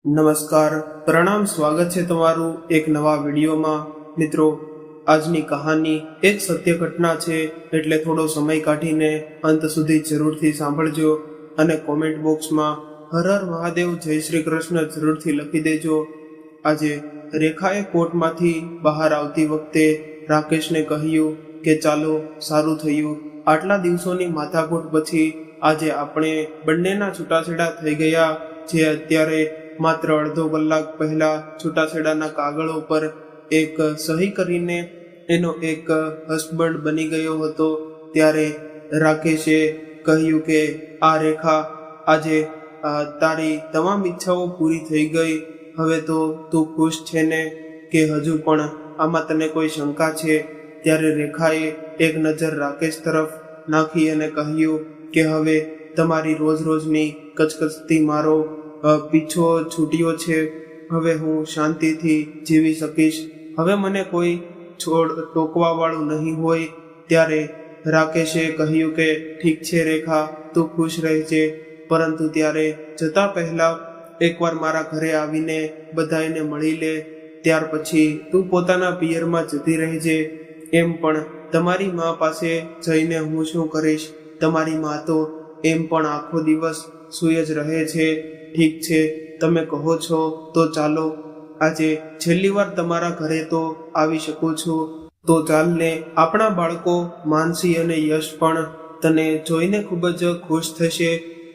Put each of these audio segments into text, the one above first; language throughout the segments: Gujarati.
નમસ્કાર, પ્રણામ, સ્વાગત છે તમારું એક નવા વિડીયોમાં। મિત્રો, આજની કહાની એક સત્ય ઘટના છે, એટલે થોડો સમય કાઢીને અંત સુધી જરૂરથી સાંભળજો અને કોમેન્ટ બોક્સમાં હર હર મહાદેવ, જય શ્રી કૃષ્ણ જરૂરથી લખી દેજો। આજે રેખાએ કોર્ટમાંથી બહાર આવતી વખતે રાકેશને કહ્યું કે ચાલો, સારું થયું, આટલા દિવસોની માથાકૂટ પછી આજે આપણે બંનેના છૂટાછેડા થઈ ગયા। જે અત્યારે માત્ર અડધો કલાક પહેલા છૂટાછેડાના કાગળો પર એક સહી કરીને એનો એક હસબન્ડ બની ગયો હતો। ત્યારે રાકેશે કહ્યું કે આ રેખા, આજે તારી તમામ ઈચ્છાઓ પૂરી થઈ ગઈ, હવે તો તું ખુશ છે ને, કે હજુ પણ આમાં તને કોઈ શંકા છે? ત્યારે રેખાએ એક નજર રાકેશ તરફ નાખી અને કહ્યું કે હવે તમારી રોજ રોજની કચકચતી મારો પીછો છૂટ્યો છે, હવે હું શાંતિથી જીવી શકીશ, હવે મને કોઈ ટોકવા વાળું નહીં હોય। ત્યારે રાકેશે કહ્યું કે ઠીક છે રેખા, તું ખુશ રહેજે, પરંતુ ત્યારે જતા પહેલા એકવાર મારા ઘરે આવીને બધાને મળી લે, ત્યાર પછી તું પોતાના પિયરમાં જતી રહેજે। એમ પણ તમારી મા પાસે જઈને હું શું કરીશ? તમારી મા તો એમ પણ આખો દિવસ સૂઈ જ રહે છે। ઠીક છે, તમે કહો છો તો ચાલો, આજે છેલ્લી વાર તમારા ઘરે તો આવી શકું છું, તો ચાલ ને। આપણા બાળકો માનસી અને યશ પણ તને જોઈને ખૂબ જ ખુશ થશે।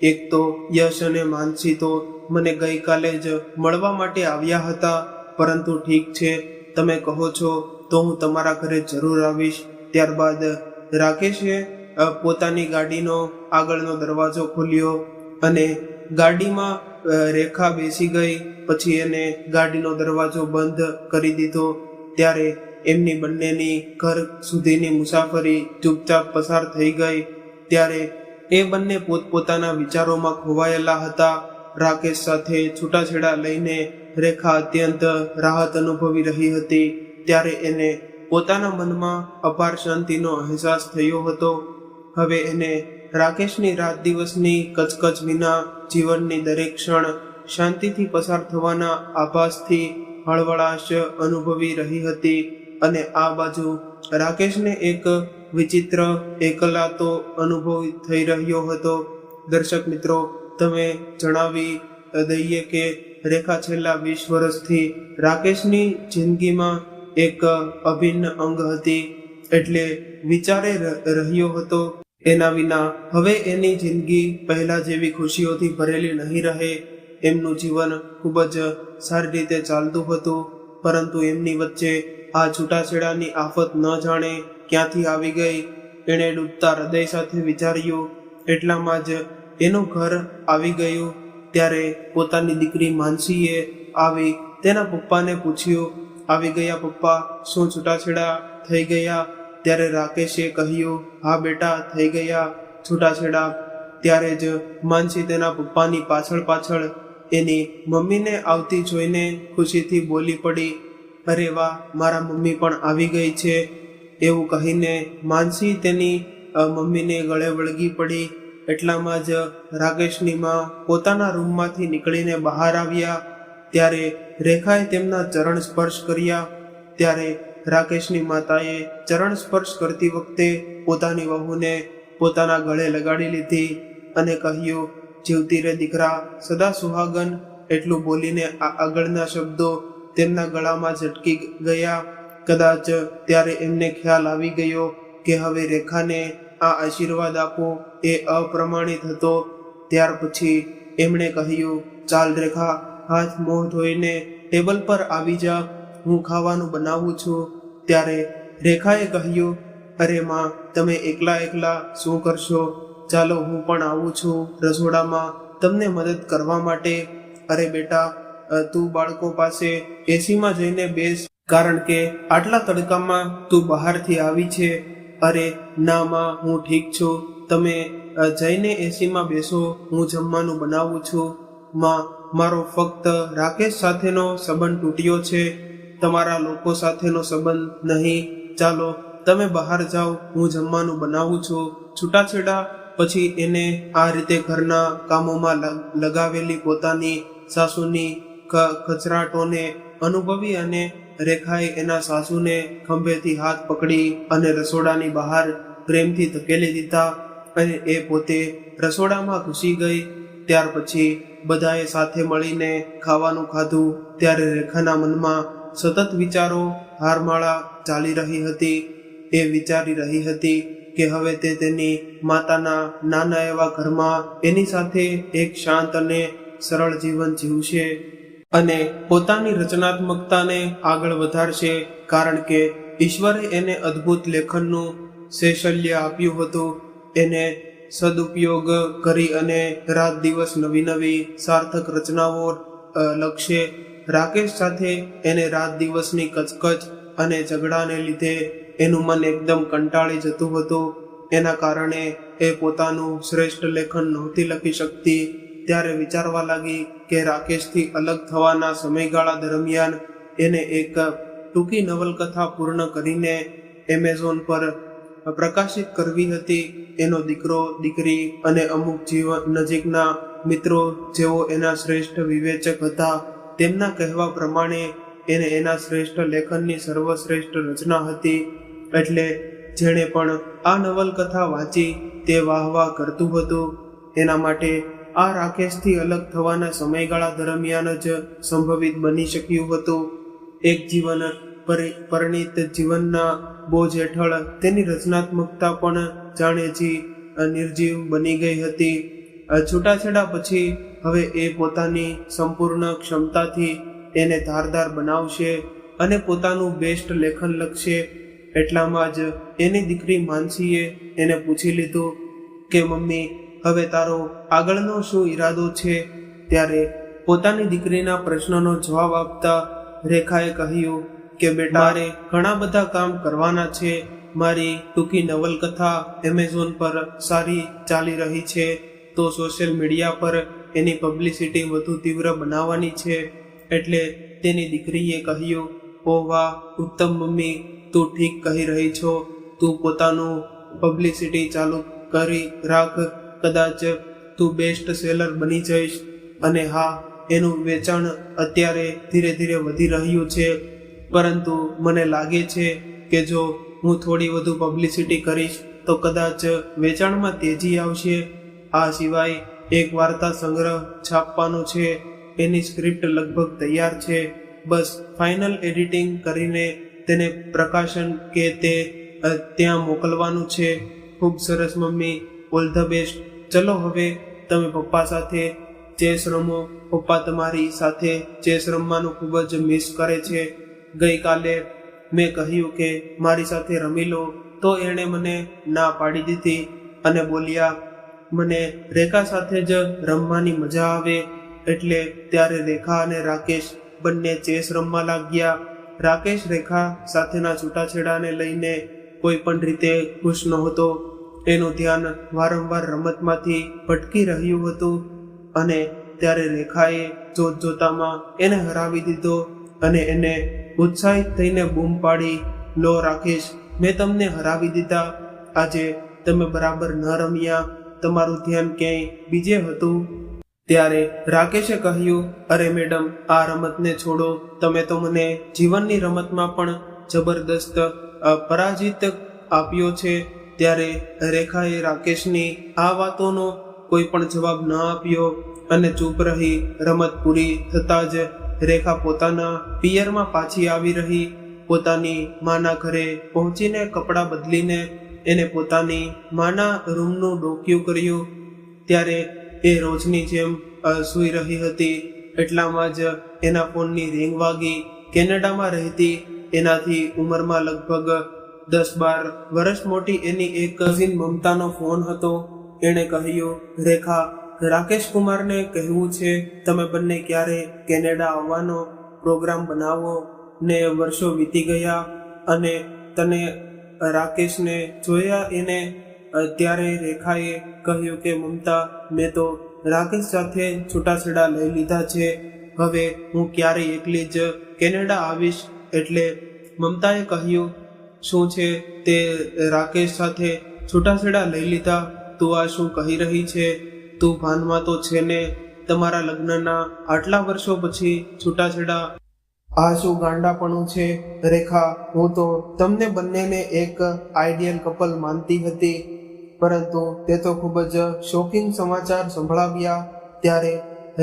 એક તો યશ અને માનસી તો મને ગઈકાલે જ મળવા માટે આવ્યા હતા, પરંતુ ઠીક છે, તમે કહો છો તો હું તમારા ઘરે જરૂર આવીશ। ત્યારબાદ રાકેશે પોતાની ગાડીનો આગળનો દરવાજો ખોલ્યો અને ગાડીમાં રેખા બેસી ગઈ, પછી એને ગાડીનો દરવાજો બંધ કરી દીધો। ત્યારે એમની બંનેની ઘર સુધીની મુસાફરી ચૂપચાપ પસાર થઈ ગઈ। ત્યારે એ બંને પોતપોતાના વિચારોમાં ખોવાયેલા હતા। રાકેશ સાથે છૂટાછેડા લઈને રેખા અત્યંત રાહત અનુભવી રહી હતી। ત્યારે એને પોતાના મનમાં અપાર શાંતિનો અહેસાસ થયો હતો। હવે એને રાકેશની રાત દિવસની કચકચ વિના જીવનની દરેક ક્ષણ શાંતિથી પસાર થવાના આભાસથી હળવળાશ અનુભવી રહી હતી। અને આ બાજુ રાકેશને એક વિચિત્ર એકલાતો અનુભવ થઈ રહ્યો હતો। દર્શક મિત્રો, તમે જણાવી દઈએ કે રેખા છેલ્લા 20 વર્ષથી રાકેશની જિંદગીમાં એક અભિન્ન અંગ હતી, એટલે વિચારે રહ્યો હતો એના વિના હવે એની જિંદગી પહેલા જેવી ખુશીઓથી ભરેલી નહીં રહે। એમનું જીવન ખૂબ જ સારી રીતે ચાલતું હતું, પરંતુ એમની વચ્ચે આ છૂટાછેડાની આફત ન જાણે ક્યાંથી આવી ગઈ। એણે ડૂબતા હૃદય સાથે વિચાર્યું, એટલામાં જ એનું ઘર આવી ગયું। ત્યારે પોતાની દીકરી માનસીએ આવી તેના પપ્પાને પૂછ્યું, આવી ગયા પપ્પા, શું છૂટાછેડા થઈ ગયા? ત્યારે રાકેશે કહ્યું, હા બેટા, થઈ ગયા છૂટાછેડા। ત્યારે જ માનસી તેના પપ્પાની પાછળ પાછળ એની મમ્મીને આવતી જોઈને ખુશીથી બોલી પડી, અરે વાહ, મારા મમ્મી પણ આવી ગઈ છે। એવું કહીને માનસી તેની મમ્મીને ગળે વળગી પડી। એટલામાં જ રાકેશની માં પોતાના રૂમમાંથી નીકળીને બહાર આવ્યા। ત્યારે રેખાએ તેમના ચરણ સ્પર્શ કર્યા। ત્યારે રાકેશની માતાએ ચરણ સ્પર્શ કરતી વખતે પોતાની વહુને પોતાના ગળે લગાડી લીધી અને કહ્યું, જીવતી રે દીકરા, સદા સુહાગન, એટલું બોલીને આગળના શબ્દો તેમના ગળામાં ઝટકી ગયા। કદાચ ત્યારે એમને ખ્યાલ આવી ગયો કે હવે રેખાને આ આશીર્વાદ આપો એ અપ્રમાણિત હતો। ત્યાર પછી એમણે કહ્યું, ચાલ રેખા, હાથ મોં ધોઈને ટેબલ પર આવી જા, હું ખાવાનું બનાવું છું। ત્યારે રેખાએ કહ્યું, અરે માં, તમે એકલા એકલા શું કરશો? ચાલો, હું પણ આવું છું રસોડામાં તમને મદદ કરવા માટે। અરે બેટા, તું બાળકો પાસે એસીમાં જઈને બેસ, કારણ કે આટલા તડકામાં તું બહારથી આવી છે। અરે ના માં, હું ઠીક છું, તમે જઈને એસીમાં બેસો, હું જમવાનું બનાવું છું। માં, મારો ફક્ત રાકેશ સાથેનો સંબંધ તૂટ્યો છે, તમારા લોકો સાથેનો સંબંધ નહીં। ચાલો, તમે બહાર જાઓ, હું જમવાનું બનાવું છું। છૂટાછેડા પછી એને આ રીતે ઘરના કામોમાં લગાવેલી પોતાની સાસુની ખચરાટોને અનુભવી અને રેખાએ એના સાસુને ખંભેથી હાથ પકડી અને રસોડાની બહાર પ્રેમથી ધકેલી દીધા અને એ પોતે રસોડામાં ઘૂસી ગઈ. ત્યાર પછી બધાએ સાથે મળીને ખાવાનું ખાધું. ત્યારે રેખાના મનમાં સતત વિચારો હારમાળા ચાલી રહી હતી. એ વિચારી રહી હતી કે હવે તે તેની માતાના નાના એવા ઘરમાં એની સાથે એક શાંત અને સરળ જીવન જીવશે અને પોતાની રચનાત્મકતાને આગળ વધારશે, કારણ કે ઈશ્વરે એને અદ્ભુત લેખનનું કૌશલ્ય આપ્યું હતું. એને સદુપયોગ કરી અને રાત દિવસ નવી નવી સાર્થક રચનાઓ લખશે. રાકેશ સાથે એને રાત દિવસની કચકચ અને ઝઘડાને લીધે એનું મન એકદમ કંટાળી જતું હતું. એના કારણે એ પોતાનું શ્રેષ્ઠ લેખન નહોતી લખી શકતી. ત્યારે વિચારવા લાગી કે રાકેશથી અલગ થવાના સમયગાળા દરમિયાન એને એક ટૂંકી નવલકથા પૂર્ણ કરીને એમેઝોન પર પ્રકાશિત કરવી હતી. એનો દીકરો, દીકરી અને અમુક નજીકના મિત્રો જેઓ એના શ્રેષ્ઠ વિવેચક હતા, તેમના કહેવા પ્રમાણે એને એના શ્રેષ્ઠ લેખનની સર્વશ્રેષ્ઠ રચના હતી. એટલે જેણે પણ આ નવલકથા વાંચી તે વાહ વાહ કરતું હતું. એના માટે આ રાકેશથી અલગ થવાના સમયગાળા દરમિયાન જ સંભવિત બની શક્યું હતું. એક જીવન પરિણીત જીવનના બોજ હેઠળ તેની રચનાત્મકતા પણ જાણેજી નિર્જીવ બની ગઈ હતી. છૂટાછેડા પછી હવે એ પોતાની સંપૂર્ણ ક્ષમતાથી એને ધારદાર બનાવશે અને પોતાનું બેસ્ટ લેખન લખશે. એટલામાં જ એની દીકરી માનસીએ એને પૂછી લીધું કે મમ્મી, હવે તારો આગળનો શું ઈરાદો છે? ત્યારે પોતાની દીકરીના પ્રશ્નનો જવાબ આપતા રેખાએ કહ્યું કે બેટા, મારે ઘણા બધા કામ કરવાના છે. મારી ટૂંકી નવલકથા એમેઝોન પર સારી ચાલી રહી છે, તો સોશિયલ મીડિયા પર એની પબ્લિસિટી વધુ તીવ્ર બનાવવાની છે. એટલે તેની દીકરીએ કહ્યું, ઓ વાહ, ઉત્તમ મમ્મી, તું ઠીક કહી રહી છો. તું પોતાનું પબ્લિસિટી ચાલુ કરી રાખ. કદાચ તું બેસ્ટ સેલર બની જઈશ. અને હા, એનું વેચાણ અત્યારે ધીરે ધીરે વધી રહ્યું છે, પરંતુ મને લાગે છે કે જો હું થોડી વધુ પબ્લિસિટી કરીશ તો કદાચ વેચાણમાં તેજી આવશે. આ સિવાય એક વાર્તા સંગ્રહ છાપવાનો છે. એની સ્ક્રિપ્ટ લગભગ તૈયાર છે. બસ ફાઇનલ એડિટિંગ કરીને તેને પ્રકાશન કે તે ત્યાં મોકલવાનું છે. ખૂબ સરસ મમ્મી, ઓલ ધ બેસ્ટ. ચલો હવે તમે પપ્પા સાથે ચેસ રમો. પપ્પા તમારી સાથે ચેસ રમવાનું ખૂબ જ મિસ કરે છે. ગઈકાલે મેં કહ્યું કે મારી સાથે રમી લો તો એણે મને ના પાડી દીધી અને બોલ્યા, મને રેખા સાથે જ રમવાની મજા આવે. એટલે ત્યારે રેખા અને રાકેશ બંને ચેસ રમવા લાગ્યા. રાકેશ રેખા સાથેના છૂટાછેડાને લઈને કોઈ પણ રીતે ખુશ નહોતો. એનું ધ્યાન વારંવાર રમતમાંથી ભટકી રહ્યું હતું અને ત્યારે રેખાએ જોતજોતામાં એને હરાવી દીધો અને એને ઉત્સાહિત થઈને બૂમ પાડી, લો રાકેશ, મેં તમને હરાવી દીધા. આજે તમે બરાબર ન રમ્યા, તમારું ધ્યાન ક્યાંય બીજે હતું. ત્યારે રાકેશે કહ્યું, અરે મેડમ, આ રમતને છોડો. તમે તો મને જીવનની રમતમાં પણ જબરદસ્ત પરાજિત આપ્યો છે. ત્યારે રેખાએ રાકેશની આ વાતોનો કોઈ પણ જવાબ ન આપ્યો અને ચૂપ રહી. રમત પૂરી થતાં જ રેખા પોતાના પિયરમાં પાછી આવી રહી. પોતાની માના ઘરે પહોંચીને કપડાં બદલીને એને પોતાની માના રૂમનું ડોકિયું કર્યું. ત્યારે એ રોજની જેમ સૂઈ રહી હતી. એટલામાં જ એના ફોનની રિંગ વાગી. કેનેડામાં રહેતી એનાથી ઉંમરમાં લગભગ 10-12 વર્ષ મોટી એની એક કઝિન મમતાનો ફોન હતો. એણે કહ્યું, રેખા, રાકેશ કુમારને કહેવું છે તમે બંને ક્યારે કેનેડા આવવાનો પ્રોગ્રામ બનાવો ને. વર્ષો વીતી ગયા અને તને રાકેશને જોયા એને. ત્યારે રેખાએ કહ્યું કે મમતા, મેં તો રાકેશ સાથે છૂટાછેડા લઈ લીધા છે. હવે હું ક્યારેય એકલી જ કેનેડા આવીશ. એટલે મમતાએ કહ્યું, શું છે તે રાકેશ સાથે છૂટાછેડા લઈ લીધા? તું આ શું કહી રહી છે? તું ભાનમાં તો છે ને? તમારા લગ્નના આટલા વર્ષો પછી છૂટાછેડા. આ શું ગાંડાપણું છે રેખા? હું તો તમને બંનેને એક આઈડિયલ કપલ માનતી હતી, પરંતુ તે તો ખૂબ જ શોકિંગ સમાચાર સંભળાવ્યા. ત્યારે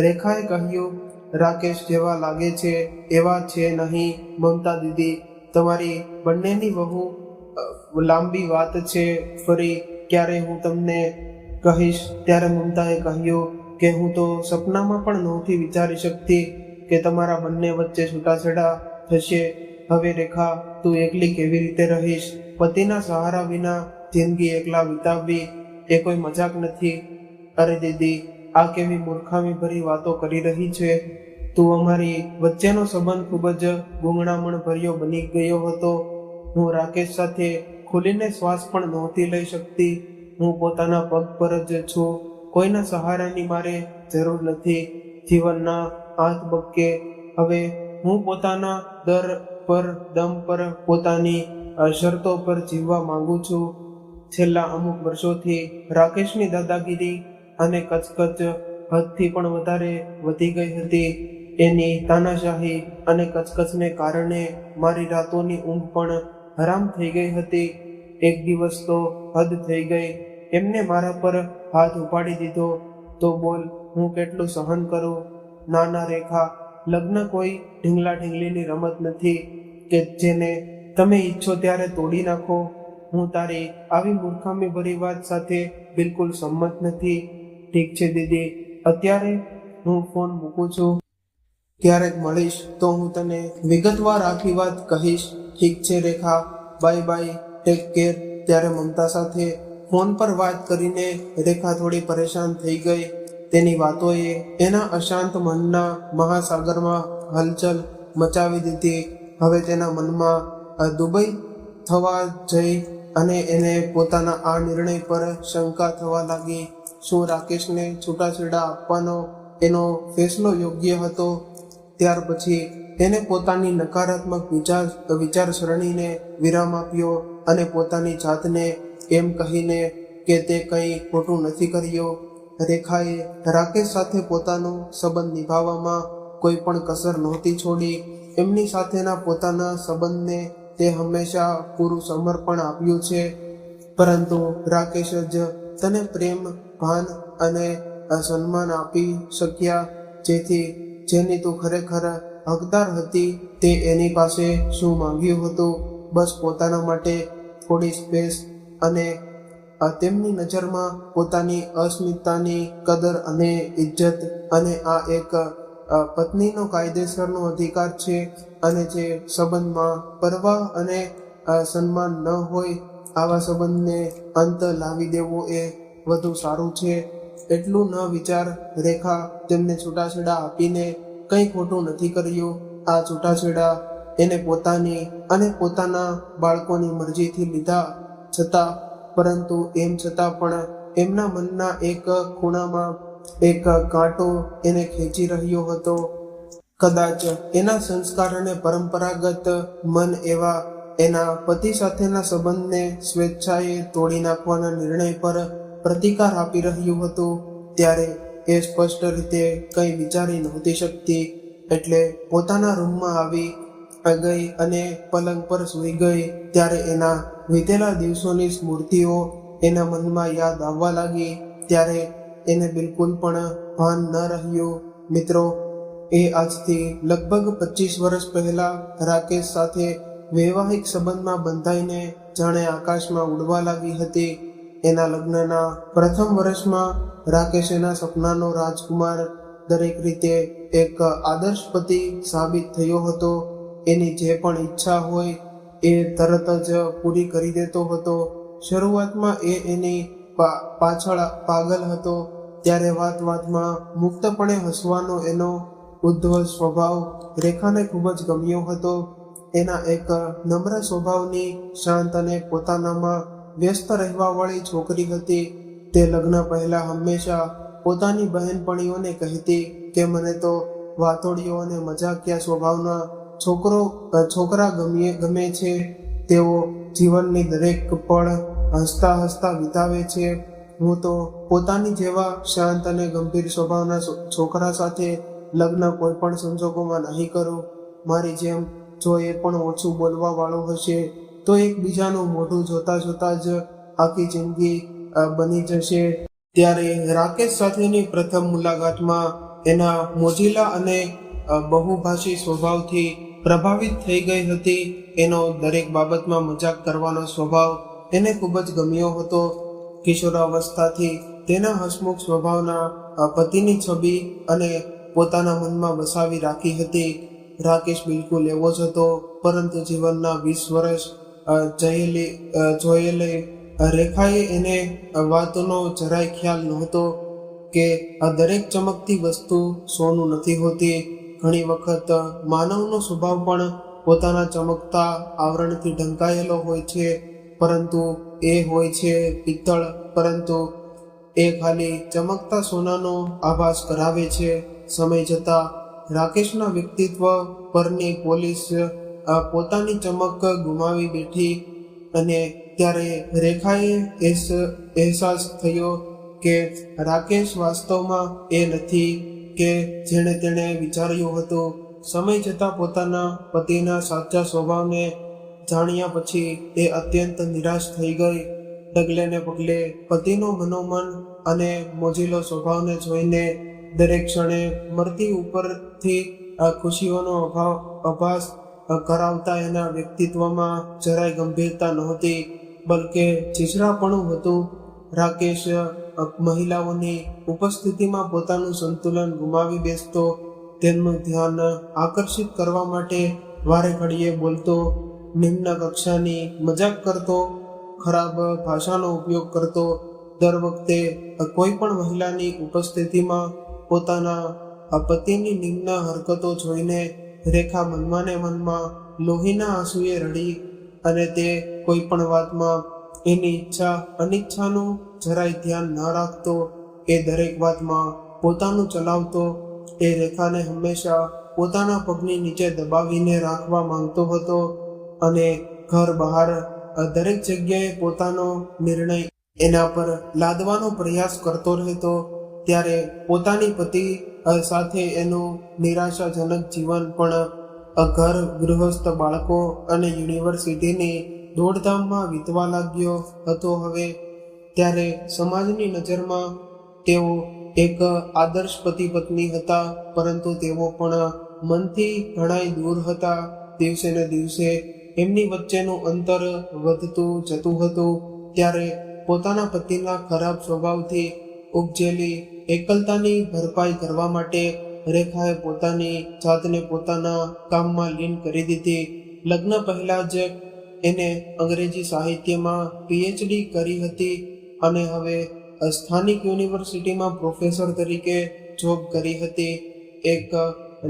રેખાએ કહ્યું, રાકેશ જેવા લાગે છે એવા છે નહીં મમતા દીદી. તમારી બંનેની બહુ લાંબી વાત છે, ફરી ક્યારે હું તમને કહીશ. ત્યારે મમતાએ કહ્યું કે હું તો સપનામાં પણ નહોતી વિચારી શકતી કે તમારા બંને વચ્ચે છૂટાછેડા થશે. હવે રેખા, તું એકલી કેવી રીતે રહીશ? પતિના સહારા વિના જિંદગી એકલા વિતાવવી એ કોઈ મજાક નથી. અરે દીદી, આ કેવી મૂર્ખામી ભરી વાતો કરી રહી છે તું? અમારી વચ્ચેનો સંબંધ ખૂબ જ ગૂંગળામણ ભર્યો બની ગયો હતો. હું રાકેશ સાથે ખુલીને શ્વાસ પણ નહોતી લઈ શકતી. હું પોતાના પગ પર જ છું, કોઈના સહારાની મારે જરૂર નથી. જીવનના હાથ બક્કે હવે હું પોતાના દમ પર પોતાની શરતો પર જીવવા માંગુ છું. છેલ્લા અમુક વર્ષોથી રાકેશની દાદાગીરી અને કચકચ હદથી પણ વધારે વધી ગઈ હતી. એની તાનાશાહી અને કચકચને કારણે મારી રાતોની ઊંઘ પણ હરામ થઈ ગઈ હતી. એક દિવસ તો હદ થઈ ગઈ. એમને મારા પર હાથ ઉપાડી દીધો. તો બોલ, હું કેટલું સહન કરું? નાના રેખા, લગ્ન કોઈ ઢીંગલા ઢીંગલીની રમત નથી કે જેને તમે ઈચ્છો ત્યારે તોડી નાખો. હું તારી આવી મૂર્ખામી ભરી વાત સાથે બિલકુલ સંમત નથી. ઠીક છે દીદી, અત્યારે હું ફોન મૂકું છું. ક્યારેક મળીશ તો હું તને વિગતવાર આખી વાત કહીશ. ઠીક છે રેખા, બાય બાય, ટેક કેર. ત્યારે મમતા સાથે ફોન પર વાત કરીને રેખા થોડી પરેશાન થઈ ગઈ. તેની વાતોએ એના અશાંત મનના મહાસાગરમાં હલચલ મચાવી દીધી. હવે તેના મનમાં દુબઈ થવા જઈ અને એને પોતાના આ નિર્ણય પર શંકા થવા લાગી. શું રાકેશને છૂટાછેડા આપવાનો એનો ફેસલો યોગ્ય હતો? ત્યાર પછી એને પોતાની નકારાત્મક વિચારસરણીને વિરામ આપ્યો અને પોતાની જાતને એમ કહીને કે તે કંઈ ખોટું નથી કર્યું. રેખાએ રાકેશ સાથે પોતાનો સંબંધ નિભાવવામાં કોઈ પણ કસર નહોતી છોડી. એમની સાથેના પોતાના સંબંધને તે હંમેશા પૂરું સમર્પણ આપ્યું છે. પરંતુ રાકેશ જ તને પ્રેમ, ભાન અને સન્માન આપી શક્યા, જેની તું ખરેખર હકદાર હતી. તે એની પાસે શું માંગ્યું હતું? બસ પોતાના માટે થોડી સ્પેસ અને તેમની નજરમાં પોતાની અસ્મિતાની કદર અને ઇજ્જત. અને આ એક પત્નીનો કાયદેસરનો અધિકાર છે. અને જે સંબંધમાં પરવા અને સન્માન ન હોય, આવા સંબંધને અંત લાવી દેવો એ વધુ સારું છે. એટલું ન વિચાર રેખા, તેમને છૂટાછેડા આપીને કંઈ ખોટું નથી કર્યું. આ છૂટાછેડા એને પોતાની અને પોતાના બાળકોની મરજીથી લીધા છતાં, પરંતુ એમ છતાં પણ એમના મનના એક ખૂણામાં એક કાંટો એને ખેંચી રહ્યો હતો. કદાચ એના સંસ્કાર અને પરંપરાગત મન એવા એના પતિ સાથેના સંબંધને સ્વેચ્છાએ તોડી નાખવાના નિર્ણય પર પ્રતિકાર આપી રહ્યું હતું. ત્યારે એ સ્પષ્ટ રીતે કંઈ વિચારી નહોતી શકતી. એટલે પોતાના રૂમમાં આવી ગઈ અને પલંગ પર સૂઈ ગઈ. ત્યારે એના વીતેલા દિવસોની સ્મૃતિઓ એના મનમાં યાદ આવવા લાગી. ત્યારે એને બિલકુલ પણ ભાન ન રહ્યું. મિત્રો, એ આજથી લગભગ 25 વર્ષ પહેલા રાકેશ સાથે વૈવાહિક સંબંધમાં બંધાઈને જાણે આકાશમાં ઉડવા લાગી હતી. એના લગ્નના પ્રથમ વર્ષમાં રાકેશ એના સપનાનો રાજકુમાર, દરેક રીતે એક આદર્શ પતિ સાબિત થયો હતો. એની જે પણ ઈચ્છા હોય એ તરત જ પૂરી કરી દેતો હતો. શરૂઆતમાં એ એની પાછળ પાગલ હતો. ત્યારે વાતમાં મુક્તપણે હસવાનો એનો ઉદ્ધત સ્વભાવ રેખાને ખૂબ જ ગમ્યો હતો. એના એક નમ્ર સ્વભાવની, શાંત અને પોતાનામાં વ્યસ્ત રહેવાવાળી છોકરી હતી. તે લગ્ન પહેલા હંમેશા પોતાની બહેનપણીઓને કહેતી કે મને તો વાતોડિયો અને મજાકિયા સ્વભાવના છોકરા ગમે છે. તેઓ જીવનની દરેક પળ હસતા હસતા વિતાવે છે. હું તો પોતાની જેવા શાંત અને ગંભીર સ્વભાવના છોકરા સાથે લગ્ન કોઈ પણ સંજોગોમાં નહીં કરું. મારી જેમ જો એ પણ ઓછું બોલવા વાળો હશે તો એકબીજાનું મોઢું જોતા જોતા જ આખી જિંદગી બની જશે. ત્યારે રાકેશ સાથેની પ્રથમ મુલાકાતમાં એના મોજીલા અને બહુભાષી સ્વભાવથી પ્રભાવિત થઈ ગઈ હતી. એનો દરેક બાબતમાં મજાક કરવાનો સ્વભાવ એને ખૂબ જ ગમ્યો હતો. કિશોરાવસ્થાથી તેના હસમુખ સ્વભાવના પતિની છબી અને પોતાના મનમાં વસાવી રાખી હતી. રાકેશ બિલકુલ એવો જ હતો, પરંતુ જીવનના 20 વર્ષ જોયેલી રેખાએ એને વાતનો જરાય ખ્યાલ નહોતો કે આ દરેક ચમકતી વસ્તુ સોનું નથી હોતી. ઘણી વખત માનવનો સ્વભાવ પણ પોતાના ચમકતા આવરણથી ઢંકાયેલો હોય છે, પરંતુ એ હોય છે પિત્તળ, પરંતુ એ ખાલી ચમકતા સોનાનો આભાસ કરાવે છે. સમય જતાં રાકેશના વ્યક્તિત્વ પરની પોલીસ પોતાની ચમક ગુમાવી બેઠી અને ત્યારે રેખાએ અહેસાસ થયો કે રાકેશ વાસ્તવમાં એ નથી કે જેણે તેણે વિચાર્યું હતું. સમય જતાં પોતાના પતિના સાચા સ્વભાવને જાણ્યા પછી એ અત્યંત નિરાશ થઈ ગઈ. ડગલે ને પગલે પતિનો મનોમન અને મોજીલો સ્વભાવને જોઈને દરેક ક્ષણે મરતી ઉપરથી ખુશીઓનો આભાસ કરાવતા એના વ્યક્તિત્વમાં જરાય ગંભીરતા નહોતી, બલકે છીછરાપણું હતું. રાકેશ મહિલાઓની ઉપસ્થિતિમાં પોતાનું સંતુલન ગુમાવી બેસતો, તેમનું ધ્યાન આકર્ષિત કરવા માટે વારે ઘડીએ બોલતો, નિમ્ન કક્ષાની મજાક કરતો, ખરાબ ભાષાનો ઉપયોગ કરતો. દર વખતે કોઈ પણ મહિલાની ઉપસ્થિતિમાં પોતાના પતિની નિમ્ન હરકતો જોઈને રેખા મનમાં ને મનમાં લોહીના આંસુએ રડી અને તે કોઈ પણ વાતમાં એની ઈચ્છા અનિચ્છાનું જરાય ધ્યાન ન રાખતો. એ દરેક વાતમાં પોતાનું ચલાવતો. એ રેખાને હંમેશા પોતાના પગની નીચે દબાવીને રાખવા માંગતો હતો અને ઘર બહાર દરેક જગ્યાએ પોતાનો નિર્ણય એના પર લાદવાનો પ્રયાસ કરતો રહેતો. ત્યારે પોતાની પતિ સાથે એનું નિરાશાજનક જીવન પણ ઘર, ગૃહસ્થ, બાળકો અને યુનિવર્સિટીની દોડધામમાં વીતવા લાગ્યો હતો. હવે ત્યારે સમાજની નજરમાં તેઓ એક આદર્શ પતિ પત્ની હતા, પરંતુ તેઓ પણ મનથી ઘણાય દૂર હતા. દિવસે ને દિવસે એમની વચ્ચેનું અંતર વધતું જતું હતું. ત્યારે પોતાના પતિના ખરાબ સ્વભાવથી ઉપજેલી એકલતાની ભરપાઈ કરવા માટે રેખાએ પોતાની જાતને પોતાના કામમાં લીન કરી દીધી. લગ્ન પહેલા જ એને અંગ્રેજી સાહિત્યમાં PhD કરી હતી અને હવે સ્થાનિક યુનિવર્સિટીમાં પ્રોફેસર તરીકે જોબ કરી હતી. એક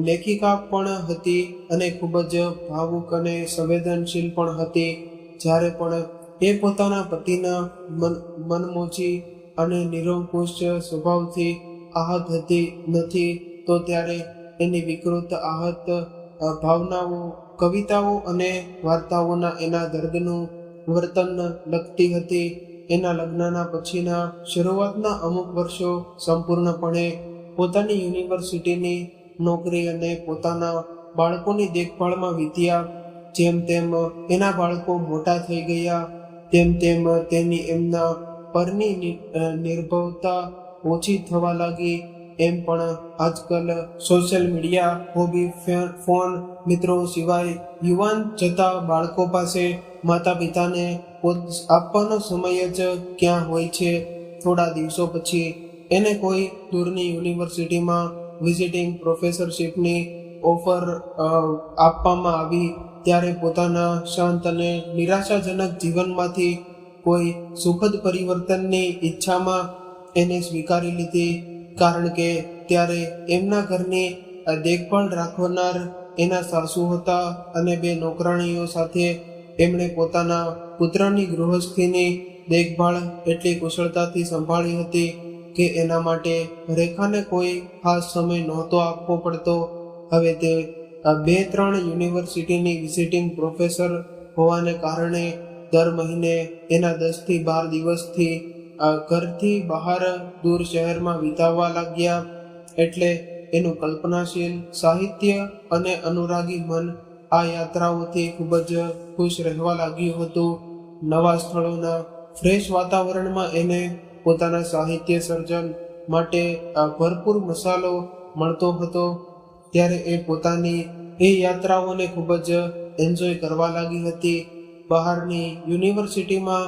લેખિકા પણ હતી અને ખૂબ જ ભાવુક અને સંવેદનશીલ પણ હતી. જ્યારે પણ એ પોતાના પતિના મનમોજી અને નિરંકુશ સ્વભાવથી આહત હતી નથી, તો ત્યારે એની વિકૃત આહત ભાવનાઓ, કવિતાઓ અને વાર્તાઓના એના દર્દનું વર્તન લખતી હતી. એના લગ્નના પછીના શરૂઆતના અમુક વર્ષો સંપૂર્ણપણે પોતાની યુનિવર્સિટીની નોકરી અને પોતાના બાળકોની દેખભાળમાં વીત્યા. જેમ તેમ એના બાળકો મોટા થઈ ગયા, તેમ તેમ તેની એમના પરની નિર્ભરતા ઓછી થવા લાગી. એમ પણ આજકાલ સોશિયલ મીડિયા, હોબી, ફોન, મિત્રો સિવાય યુવાન જતા બાળકો પાસે માતા પિતાને આપવાનો સમય જ ક્યાં હોય છે. થોડા દિવસો પછી એને કોઈ દૂરની યુનિવર્સિટીમાં વિઝિટિંગ પ્રોફેસરશીપની ઓફર આપવામાં આવી. ત્યારે પોતાના શાંત અને નિરાશાજનક જીવનમાંથી કોઈ સુખદ પરિવર્તનની ઈચ્છામાં એને સ્વીકારી લીધી, કારણ કે ત્યારે એમના ઘરની દેખભાળ રાખનાર એના સાસુ હતા અને 2 નોકરાણીઓ સાથે એમણે પોતાના પુત્રની ગૃહસ્થીની દેખભાળ એટલી કુશળતાથી સંભાળી હતી કે એના માટે રેખાને કોઈ ખાસ સમય નહોતો આપવો પડતો. હવે તે 2-3 યુનિવર્સિટીની વિઝિટિંગ પ્રોફેસર હોવાને કારણે દર મહિને એના 10 થી 12 દિવસથી ઘરથી બહાર દૂર શહેરમાં વિતાવવા લાગ્યા. એટલે એનું કલ્પનાશીલ સાહિત્ય અને અનુરાગી મન આ યાત્રાઓથી ખૂબ જ ખુશ રહેવા લાગ્યું હતું. નવા સ્થળોના ફ્રેશ વાતાવરણમાં એને પોતાના સાહિત્ય સર્જન માટે ભરપૂર મસાલો મળતો હતો. ત્યારે એ પોતાની એ યાત્રાઓને ખૂબ જ એન્જોય કરવા લાગી હતી. બહારની યુનિવર્સિટીમાં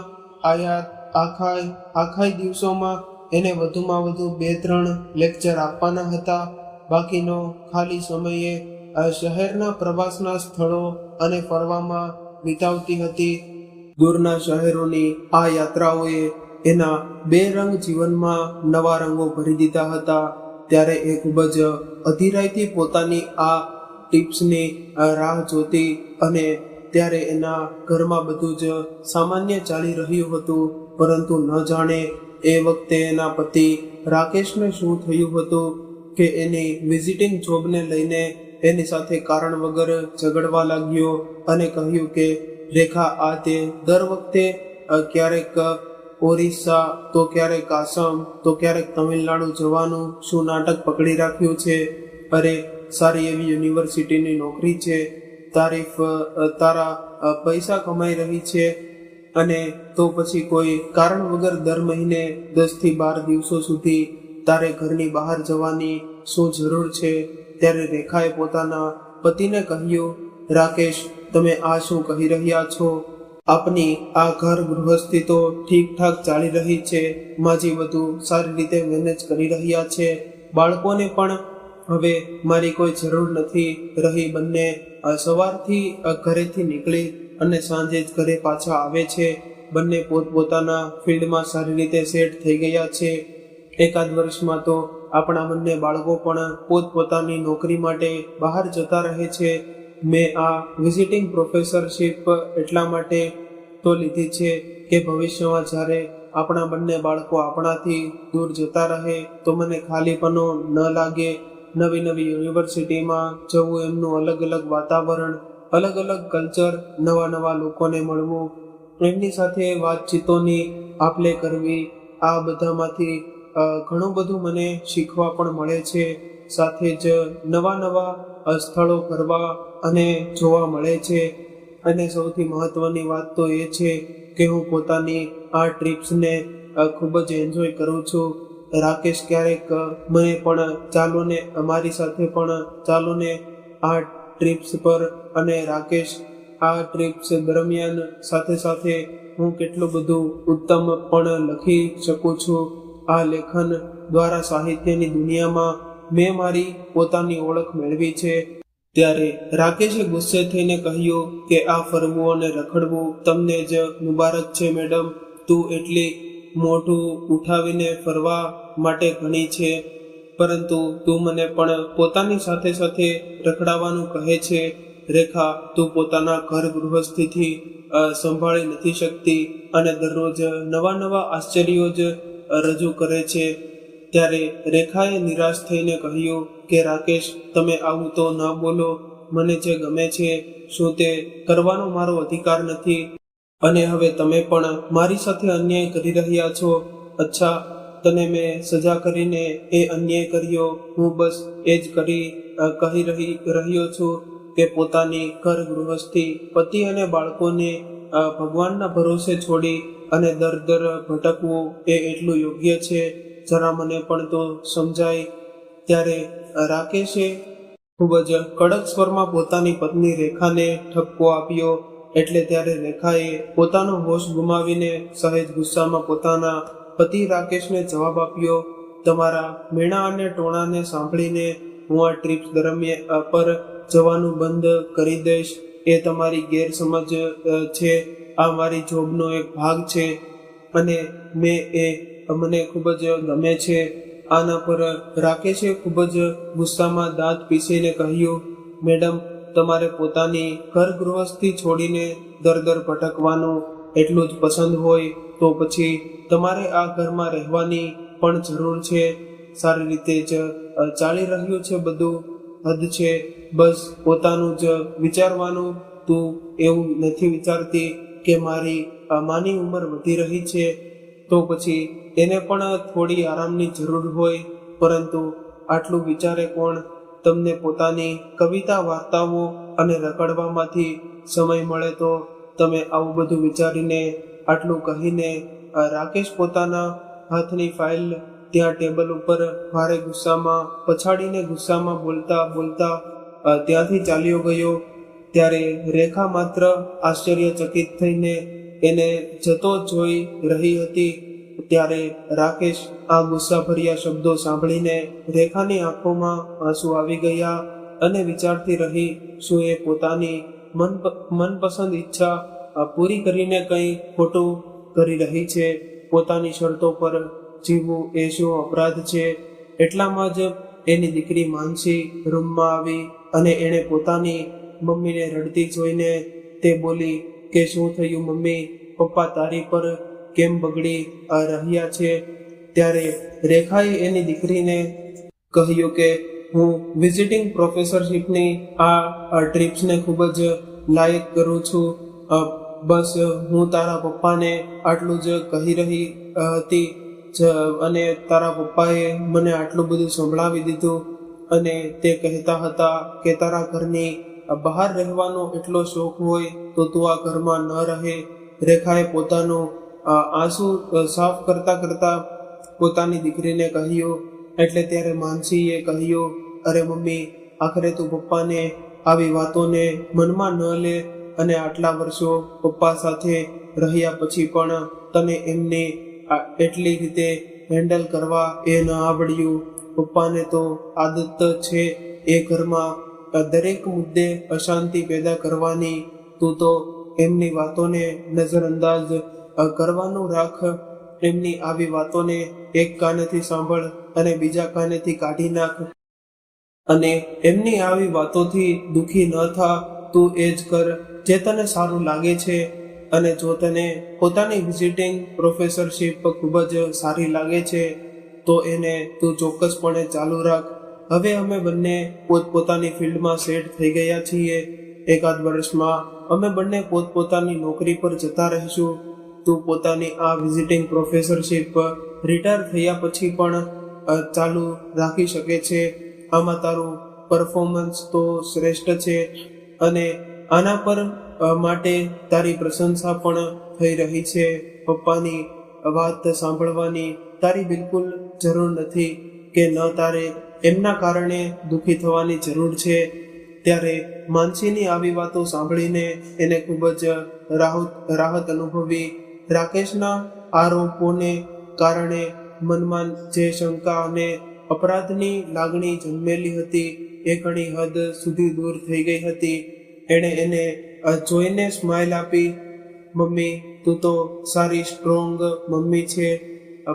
આખા દિવસોમાં એને વધુમાં વધુ 2-3 લેક્ચર આપવાના હતા. બાકીનો ખાલી સમયે શહેરના પ્રવાસના સ્થળો અને ફરવામાં વિતાવતી હતી. દૂરના શહેરોની આ યાત્રાઓએ એના 2 રંગ જીવનમાં નવા રંગો ભરી દીધા હતા. ત્યારે એ ખૂબ જ અધીરાઈથી પોતાની આ ટિપ્સની રાહ જોતી અને ત્યારે એના ઘરમાં બધું જ સામાન્ય ચાલી રહ્યું હતું. પરંતુ ન જાણે એ વખતે એના પતિ રાકેશને શું થયું હતું કે એની વિઝિટિંગ જોબને લઈને એની સાથે કારણ વગર ઝઘડવા લાગ્યો અને કહ્યું કે રેખા, આ તે દર વખતે ક્યારેક ઓરિસ્સા તો ક્યારેક આસામ તો ક્યારેક તમિલનાડુ જવાનું શું નાટક પકડી રાખ્યું છે? અરે, સારી એવી યુનિવર્સિટીની નોકરી છે, તારા પૈસા કમાઈ રહી છે, અને તો પછી કોઈ કારણ વગર દર મહિને 10 થી 12 દિવસો સુધી તારે ઘરની બહાર જવાની શું જરૂર છે? ત્યારે રેખાએ પોતાના પતિને કહ્યું, રાકેશ, તમે આ શું કહી રહ્યા છો? આપની આ ઘર ગૃહસ્થી તો ઠીકઠાક ચાલી રહી છે. માજી બધું સારી રીતે મેનેજ કરી રહ્યા છે. બાળકોને પણ હવે મારી કોઈ જરૂર નથી રહી. બંને સવારથી ઘરેથી નીકળી અને સાંજે જ ઘરે પાછા આવે છે. બંને પોતપોતાના ફિલ્ડમાં સારી રીતે સેટ થઈ ગયા છે. એકાદ વર્ષમાં તો આપણા બંને બાળકો પણ પોતપોતાની નોકરી માટે બહાર જતા રહે છે. મેં આ વિઝિટિંગ પ્રોફેસરશીપ એટલા માટે તો લીધી છે કે ભવિષ્યમાં જ્યારે આપણા બંને બાળકો આપણાથી દૂર જતા રહે તો મને ખાલીપનો ન લાગે. નવી નવી યુનિવર્સિટીમાં જવું, એમનું અલગ અલગ વાતાવરણ, અલગ અલગ કલ્ચર, નવા નવા લોકોને મળવું, એમની સાથે વાતચીતોની આપ-લે કરવી, આ બધામાંથી ઘણું બધું મને શીખવા પણ મળે છે. સાથે જ નવા નવા સ્થળો ફરવા અને જોવા મળે છે. અને સૌથી મહત્વની વાત તો એ છે કે હું પોતાની આ ટ્રીપ્સને ખૂબ જ એન્જોય કરું છું. રાકેશ ક્યારેક મને પણ અમારી સાથે પણ ચાલો ને આ ટ્રીપ્સ પર, અને રાકેશ આ ટ્રીપ્સ દરમિયાન સાથે સાથે હું કેટલું બધું ઉત્તમ પણ લખી શકું છું. આ લેખન દ્વારા સાહિત્યની દુનિયામાં મેં મારી પોતાની ઓળખ મેળવી છે. ત્યારે રાકેશે ગુસ્સે થઈને કહ્યું કે આ ફરવું અને રખડવું તમને જ મુબારક છે મેડમ. તું એટલી મોઢું ઉઠાવીને ફરવા માટે ઘણી છે, પરંતુ તું મને પણ પોતાની સાથે સાથે રખડાવવાનું કહે છે. રેખા, તું પોતાના ઘર ગૃહસ્થિથી સંભાળી નથી શકતી અને દરરોજ નવા નવા આશ્ચર્યો જ રજૂ કરે છે. ત્યારે રેખાએ નિરાશ થઈને કહ્યું કે રાકેશ, તમે આવું તો ન બોલો. મને જે ગમે છે શું તે કરવાનો મારો અધિકાર નથી? અને હવે તમે પણ મારી સાથે અન્યાય કરી રહ્યા છો. અચ્છા, તને મેં સજા કરીને એ અન્યાય કર્યો? હું બસ એ જ કહી રહ્યો છું કે પોતાની ઘર ગૃહસ્થી, પતિ અને બાળકોને ભગવાનના ભરોસે છોડી અને દર ભટકવું એ એટલું યોગ્ય છે? જરા મને પણ તો સમજાય. ત્યારે રાકેશે ખૂબ જ કડક સ્વરમાં પોતાની પત્ની રેખાને ઠપકો આપ્યો. એટલે ત્યારે રેખાએ પોતાનો હોશ ગુમાવીને સહેજ ગુસ્સામાં પોતાના પતિ રાકેશને જવાબ આપ્યો, તમારા મેણા અને ટોણાને સાંભળીને હું આ ટ્રીપ્સ દરમિયાન પર જવાનું બંધ કરી દઈશ. એ તમારી ગેરસમજ છે. આ મારી જોબનો એક ભાગ છે અને મને ખૂબ જ ગમે છે. આના પર રાકેશે ખૂબ જ ગુસ્સામાં દાંત પીસીને કહ્યું, મેડમ, તમારે પોતાની ઘર ગૃહસ્થી છોડીને દર ભટકવાનું એટલું જ પસંદ હોય તો પછી તમારે આ ઘરમાં રહેવાની પણ જરૂર છે. સારી રીતે જ ચાલી રહ્યું છે બધું. હદ છે, બસ પોતાનું જ વિચારવાનું. તું એવું નથી વિચારતી કે માની ઉંમર વધી રહી છે તો પછી એને પણ થોડી આરામની જરૂર હોય, પરંતુ આટલું વિચારે કોણ? તમને પોતાની કવિતા, વાર્તાઓ અને રખડવામાંથી સમય મળે તો તમે આવું બધું વિચારીને, આટલું કહીને રાકેશ પોતાના હાથની ફાઇલ ત્યાં ટેબલ ઉપર ભારે ગુસ્સામાં પછાડીને ગુસ્સામાં બોલતા બોલતા ત્યાંથી ચાલ્યો ગયો. ત્યારે રેખા માત્ર આશ્ચર્યચકિત થઈને એને જતો જોઈ રહી હતી. ત્યારે રાકેશ આ ગુસ્સાભર્યા શબ્દો સાંભળીને રેખાની આંખોમાં આંસુ આવી ગયા અને વિચારતી રહી, શું એ પોતાની મનપસંદ ઈચ્છા પૂરી કરીને કંઈ ખોટું કરી રહી છે? પોતાની શરતો પર જીવવું એ શું અપરાધ છે? એટલામાં જ એની દીકરી માનસી રૂમમાં આવી અને એણે પોતાની મમ્મીને રડતી જોઈને તે બોલી કે શું થયું મમ્મી, પપ્પા તારી પર કેમ બગડી રહ્યા છે? ત્યારે રેખાએ એની દીકરીને કહ્યું કે હું વિઝિટિંગ પ્રોફેસરશીપની આ ટ્રીપ્સને ખૂબ જ લાયક કરું છું. બસ હું તારા પપ્પાને આટલું જ કહી રહી હતી અને તારા પપ્પાએ મને આટલું બધું સંભળાવી દીધું. અને તે કહેતા હતા કે તારા ઘરની બહાર રહેવાનો એટલો શોખ હોય તો તું આ ઘરમાં ન રહે. રેખાએ પોતાનું આંસુ સાફ કરતા કરતા પોતાની દીકરીને કહ્યું. એટલે ત્યારે માનસીએ કહ્યું, અરે મમ્મી, આખરે તું પપ્પાને આવી વાતોને મનમાં ન લે. અને આટલા વર્ષો પપ્પા સાથે રહ્યા પછી પણ તને એમને એટલી રીતે હેન્ડલ કરવા એ ન આવડ્યું. પપ્પાને તો આદત છે એ ઘરમાં દરેક મુદ્દે અશાંતિ પેદા કરવાની. તું તો એમની વાતોને નજરઅંદાજ કરવાનું રાખ. એમની આવી વાતોને એક કાનેથી સાંભળ અને બીજા કાનેથી કાઢી નાખ. અને એમની આવી વાતોથી દુઃખી ન થા. તું એ જ કર જે તને સારું લાગે છે. અને જો તને પોતાની વિઝિટિંગ પ્રોફેસરશીપ ખૂબ જ સારી લાગે છે તો એને તું ચોક્કસપણે ચાલુ રાખ. હવે અમે બંને પોતપોતાની ફિલ્ડમાં સેટ થઈ ગયા છીએ. એકાદ વર્ષમાં અમે બંને પોતપોતાની નોકરી પર જતા રહીશું. તું પોતાની આ વિઝિટિંગ પ્રોફેસરશીપ રિટાયર થયા પછી પણ ચાલુ રાખી શકે છે. આમાં તારું પરફોર્મન્સ તો શ્રેષ્ઠ છે અને આના પર માટે તારી પ્રશંસા પણ થઈ રહી છે. પપ્પાની વાત સાંભળવાની તારી બિલકુલ જરૂર નથી કે ન તારે એમના કારણે દુઃખી થવાની જરૂર છે. ત્યારે માનસીની આવી વાતો સાંભળીને એને ખૂબ જ રાહત અનુભવી. રાકેશના આરોપોને કારણે મનમાં જે શંકા અને અપરાધની લાગણી જન્મેલી હતી એ ઘણી હદ સુધી દૂર થઈ ગઈ હતી. એણે એને જોઈને સ્માઇલ આપી. મમ્મી, તું તો સારી સ્ટ્રોંગ મમ્મી છે.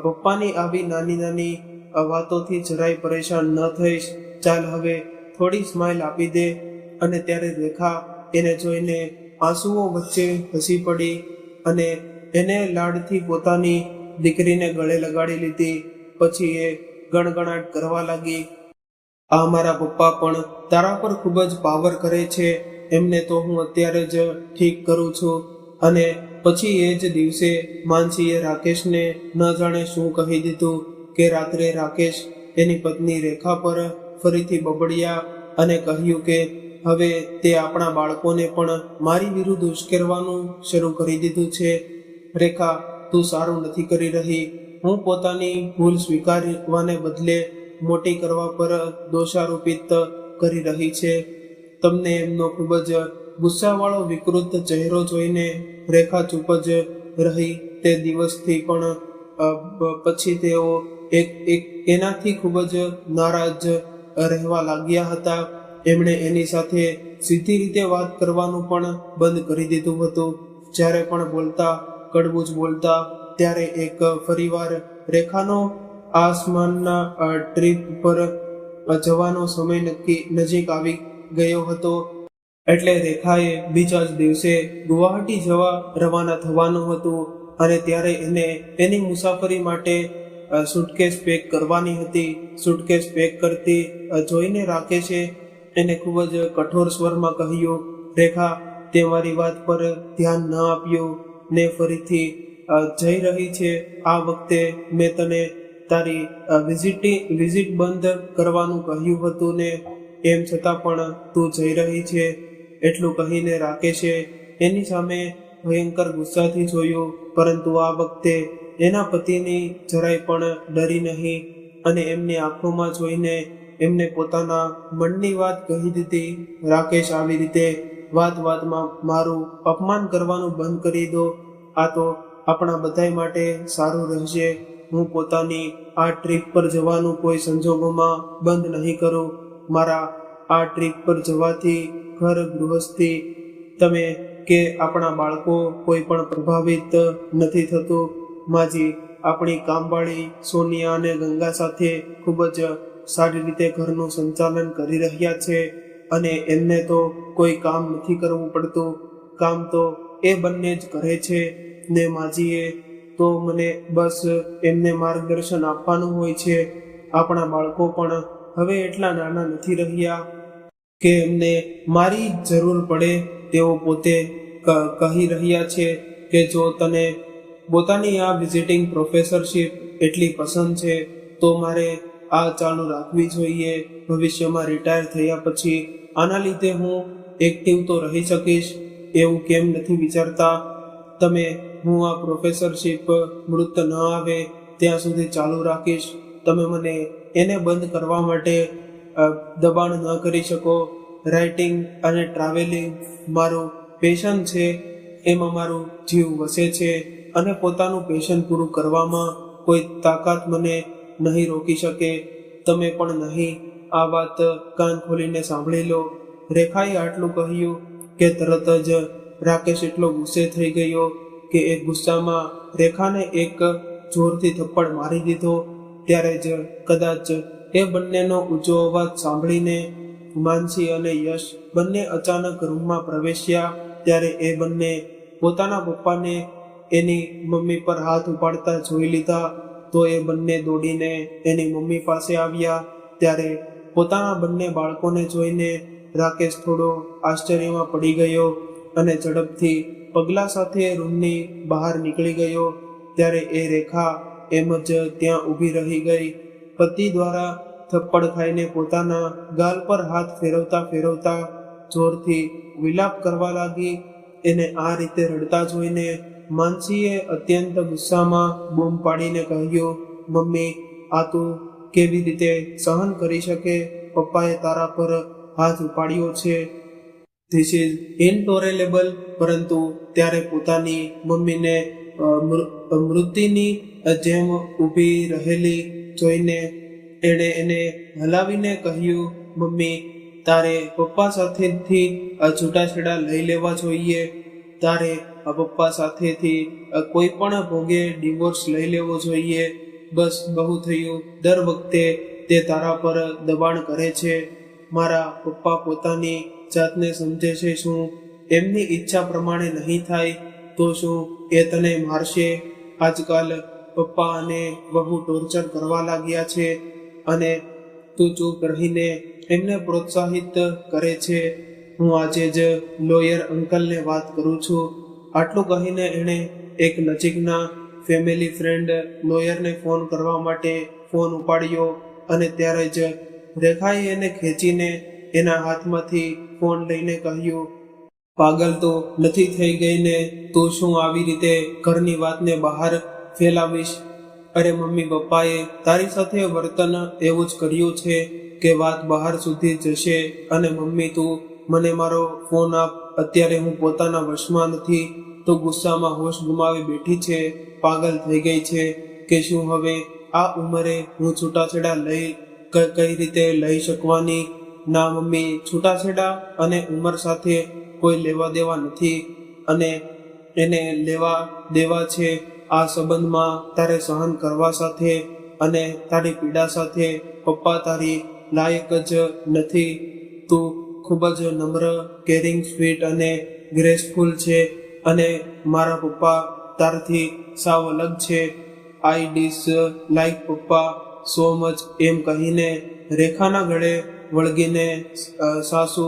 પપ્પાની આવી નાની નાની વાતોથી જરાય પરેશાન ન થઈશ. ચાલ હવે થોડી સ્માઇલ આપી દે. અને ત્યારે રેખા એને જોઈને આંસુઓ વચ્ચે હસી પડી અને એને લાડથી પોતાની દીકરીને ગળે લગાડી લીધી. પછી એ ગણગણાટ કરવા લાગી, આ મારા પપ્પા પણ તારા પર ખૂબ જ પાવર કરે છે. એમને તો હું અત્યારે જ ઠીક કરું છું. અને પછી એ જ દિવસે માનસીએ રાકેશને ન જાણે શું કહી દીધું કે રાત્રે રાકેશ એની પત્ની રેખા પર ફરીથી બબડ્યા અને કહ્યું કે હવે તે આપણા બાળકોને પણ મારી વિરુદ્ધ ઉશ્કેરવાનું શરૂ કરી દીધું છે. રેખા, તું સારું નથી કરી રહી. હું પોતાની ભૂલ સ્વીકારવાને બદલે મોટી કરવા પર દોષારોપિત કરી રહી છે. તમને એમનો ખૂબ જ ગુસ્સાવાળો વિકૃત ચહેરો જોઈને રેખા ચૂપ જ રહી. તે દિવસથી પણ પછી તેઓ એનાથી ખૂબ જ નારાજ રહેવા લાગ્યા હતા. એમણે એની સાથે સીધી રીતે વાત કરવાનું પણ બંધ કરી દીધું હતું. જ્યારે પણ બોલતા કડવું જ બોલતા. ત્યારે એક ફરીવાર રેખાનો આસમાનના ટ્રીપ પર જવાનો સમય નજીક આવી ગયો હતો. એટલે રેખાએ બીજા જ દિવસે ગુવાહાટી જવા રવાના થવાનું હતું. અને ત્યારે એને એની મુસાફરી માટે સુટકેસ પેક કરવાની હતી. સુટકેસ પેક કરતી જોઈને રાકેશે એને ખૂબ જ કઠોર સ્વરમાં કહ્યું, રેખા, તે મારી વાત પર ધ્યાન ન આપ્યું ને ફરીથી જઈ રહી છે. આ વખતે મેં તને તારી વિઝિટ બંધ કરવાનું કહ્યું હતું ને, એમ છતાં પણ તું જઈ રહી છે. એટલું કહીને રાકેશે એની સામે ભયંકર ગુસ્સાથી જોયું, પરંતુ આ વખતે એના પતિની જરાય પણ ડરી નહીં અને એમની આંખોમાં જોઈને એમને પોતાના મનની વાત કહી દીધી. રાકેશ, આવી રીતે વાતમાં મારું અપમાન કરવાનું બંધ કરી દો. આ તો આપણા બધાય માટે સારું રહેશે. હું પોતાની આ ટ્રીપ પર જવાનું કોઈ સંજોગોમાં બંધ નહીં કરું. મારા આ ટ્રીપ પર જવાથી ઘર ગૃહસ્થી તમે કે આપણા બાળકો કોઈ પણ પ્રભાવિત નથી થતું. માજી આપણી કામવાળી સોનિયા અને ગંગા સાથે ખૂબ જ સારી રીતે ઘરનું સંચાલન કરી રહ્યા છે અને એમને તો કોઈ કામ નથી કરવું પડતું. કામ તો એ બંને જ કરે છે ને માજીએ તો મને બસ એમને માર્ગદર્શન આપવાનું હોય છે. આપણા બાળકો પણ હવે એટલા નાના નથી રહ્યા કે એમને મારી જરૂર પડે. તેઓ પોતે કહી રહ્યા છે કે જો તને પોતાની આ વિઝિટિંગ પ્રોફેસરશીપ એટલી પસંદ છે તો મારે આ ચાલુ રાખવી જોઈએ. ભવિષ્યમાં રિટાયર થયા પછી આના લીધે હું એક્ટિવ તો રહી શકીશ. એવું કેમ નથી વિચારતા તમે? હું આ પ્રોફેસરશીપ મૃત ન આવે ત્યાં સુધી ચાલુ રાખીશ. તમે મને એને બંધ કરવા માટે દબાણ ન કરી શકો. રાઇટિંગ અને ટ્રાવેલિંગ મારું પેશન છે, એમાં મારું જીવ વસે છે અને પોતાનું પેશન પૂરું કરવામાં કોઈ તાકાત મને નહીં રોકી શકે. તમે પણ નહીં. આ વાત કાન ખોલીને સાંભળી લો. રેખાએ આટલું કહ્યું કે તરત જ રાકેશ એટલો ગુસ્સે થઈ ગયો કે એ ગુસ્સામાં રેખાને એક જોરથી થપ્પડ મારી દીધો. ત્યારે જ કદાચ એ બંનેનો ઊંચો અવાજ સાંભળીને માનસી અને યશ બંને અચાનક રૂમમાં પ્રવેશ્યા. ત્યારે એ બંને પોતાના પપ્પાને એની મમ્મી પર હાથ ઉપાડતા જોઈ લીધા તો એ બંને દોડીને એની મમ્મી પાસે આવ્યા. ત્યારે પોતાના બંને બાળકોને જોઈને રાકેશ થોડો આશ્ચર્યમાં પડી ગયો અને ઝડપથી પગલા સાથે રૂમની બહાર નીકળી ગયો. ત્યારે એ રેખા એમ જ ત્યાં ઊભી રહી ગઈ. પતિ દ્વારા થપ્પડ ખાઈને પોતાના ગાલ પર હાથ ફેરવતા જોરથી વિલાપ કરવા લાગી. એને આ રીતે રડતા જોઈને માનસીએ અત્યંત ગુસ્સામાં બૂમ પાડીને કહ્યું, મમ્મી, આ તું કેવી રીતે સહન કરી શકે? પપ્પાએ તારા પર હાથ ઉપાડ્યો છે. This is intolerable. પરંતુ ત્યારે પોતાની મમ્મીને મૃત્યુની જેમ ઊભી રહેલી જોઈને એણે એને હલાવીને કહ્યું, મમ્મી, તારે પપ્પા સાથેથી છૂટાછેડા લઈ લેવા જોઈએ. તારે પપ્પા સાથેથી કોઈ પણ ભોગે ડિવોર્સ લઈ લેવો જોઈએ. બસ, બહુ થયું. દર વખતે તે તારા પર દબાણ કરે છે. મારા પપ્પા પોતાની જાતને સમજે છે. શું એમની ઈચ્છા પ્રમાણે નહીં થાય તો શું એ તને મારશે? આજકાલ પપ્પા અને બહુ ટોર્ચર કરવા લાગ્યા છે અને તું ચૂપ રહીને એમને પ્રોત્સાહિત કરે છે. હું આજે જ લોયર અંકલને વાત કરું છું. આટલું કહીને એણે એક નજીકના ફેમિલી ફ્રેન્ડ લોયરને ફોન કરવા માટે ફોન ઉપાડ્યો અને ત્યારે જ રેખાએ એને ખેંચીને એના હાથમાંથી ફોન લઈને કહ્યું, પાગલ તો નથી થઈ ગઈ ને? તું શું આવી રીતે ઘરની વાતને બહાર ફેલાવીશ? અરે મમ્મી, પપ્પાએ તારી સાથે વર્તન એવું જ કર્યું છે કે વાત બહાર સુધી જશે. અને મમ્મી, તું મને મારો ફોન આપ. અત્યારે હું પોતાના વશમાં નથી. તો ગુસ્સામાં હોશ ગુમાવી બેઠી છે. પાગલ થઈ ગઈ છે કે શું? હવે આ ઉંમરે હું છૂટાછેડા કઈ રીતે લઈ શકવાની? ના મમ્મી, છૂટાછેડા અને ઉંમર સાથે કોઈ લેવા દેવા નથી અને એને લેવા દેવા છે આ સંબંધમાં તારે સહન કરવા સાથે અને તારી પીડા સાથે. પપ્પા તારી લાયક જ નથી. તું ખૂબ જ નમ્ર, કેરિંગ, સ્વીટ અને ગ્રેસફુલ છે અને મારા પપ્પા તારથી સાવ અલગ છે. આઈ ડિસ લાઈક પપ્પા સો મચ. એમ કહીને રેખાના ગળે વળગીને સાસુ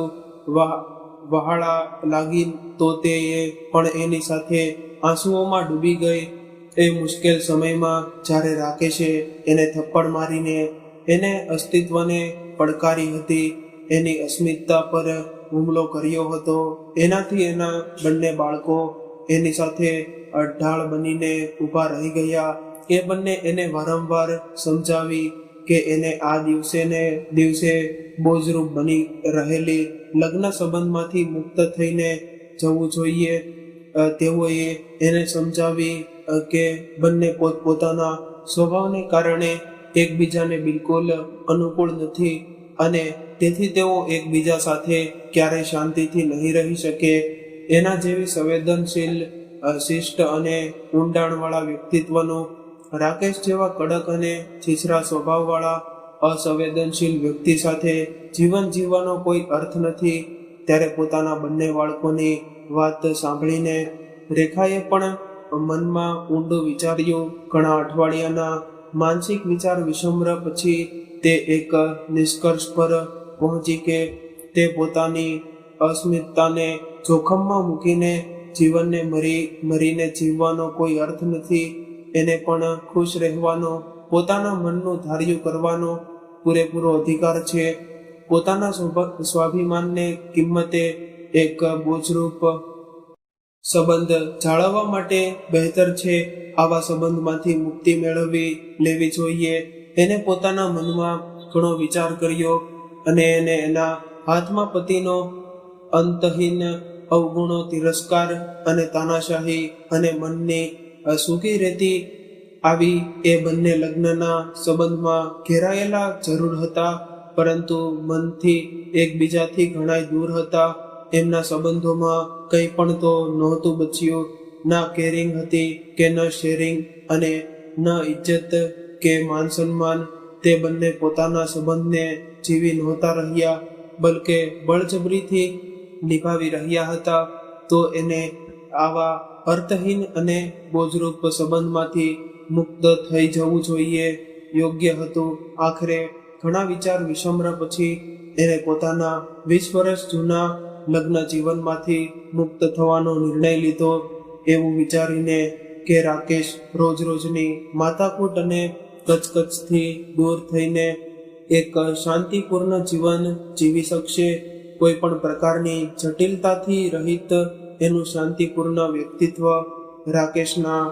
વહાળા લાગી તો તે પણ એની સાથે આંસુઓમાં ડૂબી ગઈ. એ મુશ્કેલ સમયમાં જ્યારે રાકેશે એને થપ્પડ મારીને એને અસ્તિત્વને પડકારી હતી, એની અસ્મિતતા પર હુમલો કર્યો હતો, એનાથી એના બંને બાળકો એની સાથે ઢાળ બનીને ઊભા રહી ગયા. એ બંને એને વારંવાર સમજાવી કે એને આ દિવસે ને દિવસે બોજરૂપ બની રહેલી લગ્ન સંબંધમાંથી મુક્ત થઈને જવું જોઈએ. તેઓએ એને સમજાવી કે બંને પોતપોતાના સ્વભાવને કારણે એકબીજાને બિલકુલ અનુકૂળ નથી અને તેથી તેઓ એકબીજા સાથે ક્યારેય શાંતિથી નહીં રહી શકે. એના જેવી સંવેદનશીલ, શિષ્ટ અને ઊંડાણવાળા વ્યક્તિત્વનું રાકેશ જેવા કડક અને છીછરા સ્વભાવવાળા અસંવેદનશીલ વ્યક્તિ સાથે જીવન જીવવાનો કોઈ અર્થ નથી. ત્યારે પોતાના બંને બાળકોની વાત સાંભળીને રેખાએ પણ મનમાં ઊંડું વિચાર્યું. ઘણા અઠવાડિયાના માનસિક વિચાર વિસમ્ર પછી તે એક નિષ્કર્ષ પર પહોંચી કે તે પોતાની અસ્મિતતાને જોખમમાં મૂકીને જીવનને મરીને જીવવાનો કોઈ અર્થ નથી. એને પણ ખુશ રહેવાનો, પોતાના મનનું ધાર્યું કરવાનો પૂરેપૂરો અધિકાર છે. પોતાના સ્વાભિમાનને કિંમતે એક બોજરૂપ સંબંધ જાળવવા માટે બહેતર છે આવા સંબંધમાંથી મુક્તિ મેળવી લેવી જોઈએ. એને પોતાના મનમાં ઘણો વિચાર કર્યો અને એને એના હાથમાં પતિનો અંતહીન અવગુણો, તિરસ્કાર અને તાનાશાહી અને મનની સૂકી રહેતી આવી એ બંને લગ્નના સંબંધમાં ઘેરાયેલા જરૂર હતા, પરંતુ મનથી એકબીજાથી ઘણાય દૂર હતા. એમના સંબંધોમાં કંઈ પણ તો નહોતું બચ્યું. ના કેરિંગ હતી કે ન શેરિંગ અને ન ઇજ્જત કે માન સન્માન. તે બંને પોતાના સંબંધને જીવી નહોતા રહ્યા, બલકે બળજબરીથી નિભાવી રહ્યા હતા. તો એને આવા અર્થહીન અને બોજરૂપ સંબંધમાંથી મુક્ત થઈ જવું જોઈએ યોગ્ય હતું. આખરે ઘણા વિચાર વિસમ્ર પછી એને પોતાના 20 વર્ષ જૂના લગ્ન જીવનમાંથી મુક્ત થવાનો નિર્ણય લીધો. એવું વિચારીને કે રાકેશ રોજ રોજની માથાકૂટ અને કચકચથી દૂર થઈને એક શાંતિપૂર્ણ જીવન જીવી શકશે. કોઈ પણ પ્રકારની જટિલતાથી રહિત એનું શાંતિપૂર્ણ વ્યક્તિત્વ રાકેશના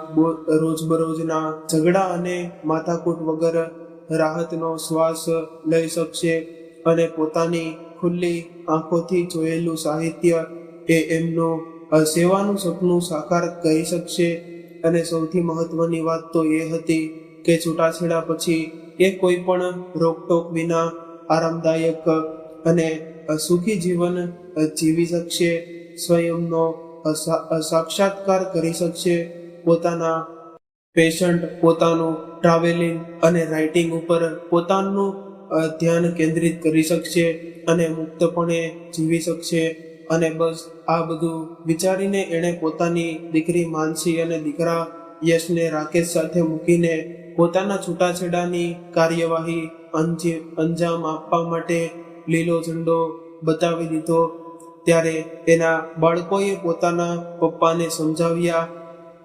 રોજબરોજના ઝઘડા અને માથાકૂટ વગર રાહતનો શ્વાસ લઈ શકશે અને પોતાની ખુલ્લી આંખોથી જોયેલું સાહિત્ય એ એમનું સેવાનું સપનું સાકાર કરી શકશે. અને સૌથી મહત્વની વાત તો એ હતી કે છૂટાછેડા પછી એ કોઈ પણ રોકટોક વિના આરામદાયક અને સુખી જીવન જીવી શકશે. સ્વયંનો સાક્ષાત્કાર કરી શકશે. પોતાના પેશન્ટ, પોતાનું ટ્રાવેલિંગ અને રાઇટિંગ ઉપર પોતાનું ધ્યાન કેન્દ્રિત કરી શકશે અને મુક્તપણે જીવી શકશે. અને બસ આ બધું વિચારીને એણે પોતાની દીકરી માનસી અને દીકરા યશને રાકેશ સાથે મૂકીને પોતાના છૂટાછેડાની કાર્યવાહી અંજામ આપવા માટે લીલો ઝંડો બતાવી દીધો. ત્યારે એના બાળકોએ પોતાના પપ્પાને સમજાવ્યા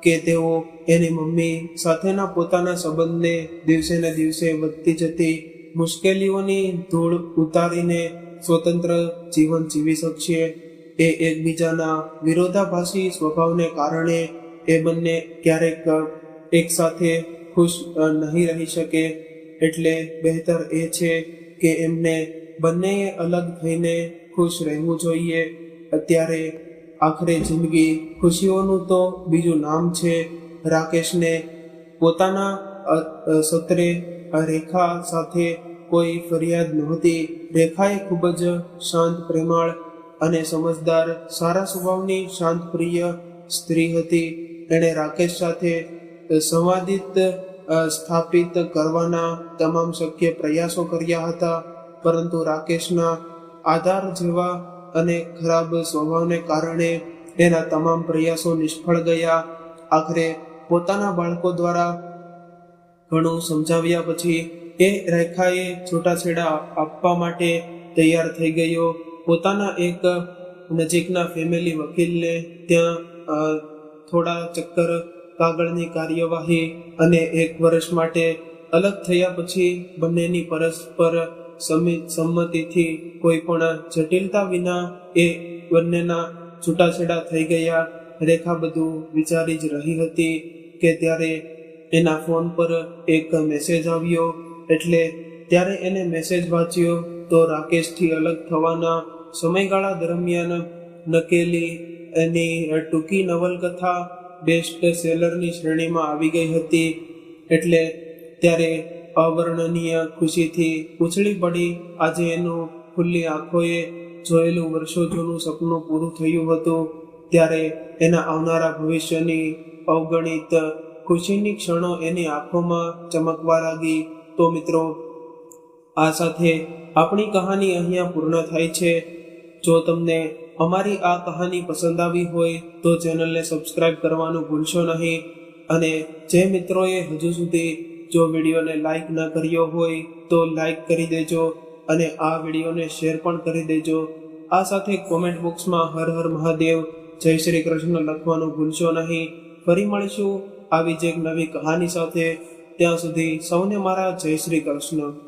કે તેઓ એની મમ્મી સાથેના પોતાના સંબંધને દિવસે ને દિવસે વધતી જતી મુશ્કેલીઓની ધૂળ ઉતારીને સ્વતંત્ર જીવન જીવી શકશે. એ એકબીજાના વિરોધાભાસી સ્વભાવને કારણે એ બંને ક્યારેક એક સાથે ખુશ નહીં રહી શકે. એટલે બહેતર એ છે કે એમને બંનેએ અલગ થઈને ખુશ રહેવું જોઈએ. અત્યારે આખરે જિંદગી ખુશીઓનું તો બીજું નામ છે. રાકેશને પોતાના સત્રે રેખા સાથે કોઈ ફરિયાદ નહોતી. રેખાએ ખૂબ જ શાંત, પ્રેમાળ અને સમજદાર, સારા સ્વભાવની શાંતપ્રિય સ્ત્રી હતી. એણે રાકેશ સાથે સંવાદિત સ્થાપિત કરવાના તમામ શક્ય પ્રયાસો કર્યા હતા, પરંતુ રાકેશના આધાર જેવા અને ખરાબ સ્વભાવને કારણે એના તમામ પ્રયાસો નિષ્ફળ ગયા. આખરે પોતાના બાળકો દ્વારા ઘણું સમજાવ્યા પછી એ રેખાએ છૂટાછેડા આપવા માટે તૈયાર થઈ ગયો. પોતાના એક નજીકના ફેમિલી વકીલને ત્યાં થોડા ચક્કર કાગળની કાર્યવાહી અને 1 વર્ષ માટે અલગ થયા પછી બંનેની પરસ્પર સંમતિથી કોઈ પણ જટિલતા વિના એ બંનેના છૂટાછેડા થઈ ગયા. રેખા બધું વિચારી જ રહી હતી કે ત્યારે એના ફોન પર એક મેસેજ આવ્યો. એટલે ત્યારે એને મેસેજ વાંચ્યો તો રાકેશથી અલગ થવાના સમયગાળા દરમિયાન નકેલી એની ટૂંકી નવલકથા બેસ્ટ સેલરની શ્રેણીમાં આવી ગઈ હતી. એટલે ત્યારે અવર્ણનીય ખુશીથી ઉછળી પડી. આજે એનું ખુલ્લી આંખોએ જોયેલું વર્ષો જૂનું સપનું પૂરું થયું હતું. ત્યારે એના આવનારા ભવિષ્યની અવગણિત ખુશીની ક્ષણો એની આંખોમાં ચમકવા લાગી. તો મિત્રો, આ સાથે આપણી કહાની અહીંયા પૂર્ણ થાય છે. જો તમને અમારી આ કહાની પસંદ આવી હોય તો ચેનલને સબસ્ક્રાઇબ કરવાનું ભૂલશો નહીં. અને જે મિત્રોએ હજુ સુધી જો વિડીયોને લાઈક ન કર્યો હોય તો લાઈક કરી દેજો અને આ વિડીયોને શેર પણ કરી દેજો. આ સાથે કોમેન્ટ બોક્સમાં હર હર મહાદેવ, જય શ્રી કૃષ્ણ લખવાનું ભૂલશો નહીં. ફરી મળીશું આવી જ એક નવી કહાની સાથે. ત્યાં સુધી સૌને મારા જય શ્રી કૃષ્ણ.